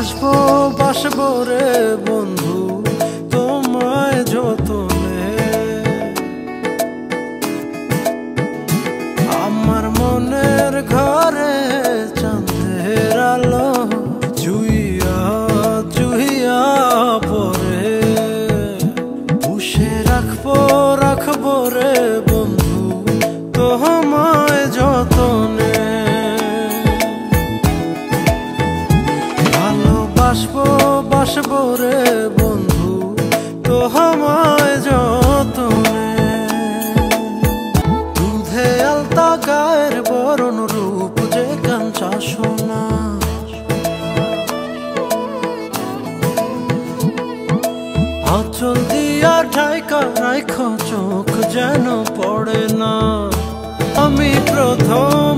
বাসবো বাসবো রে বন্ধু তোমায় যতনে। আমার মনের ঘরে চাঁদের আলো জুইয়া জুইয়া পরে পুষে রাখবো রাখবো রে বন্ধু তোমায় যতনে। ভালোবাসবো বাসবো রে বন্ধু তোমায় যতনে। দুধে আলতা গায়ের বরণ রূপ যে কাঞ্চা সোনা, আঁচল দিয়া ঢাকা রাইখো চোখ যেন পড়ে না। আমি প্রথম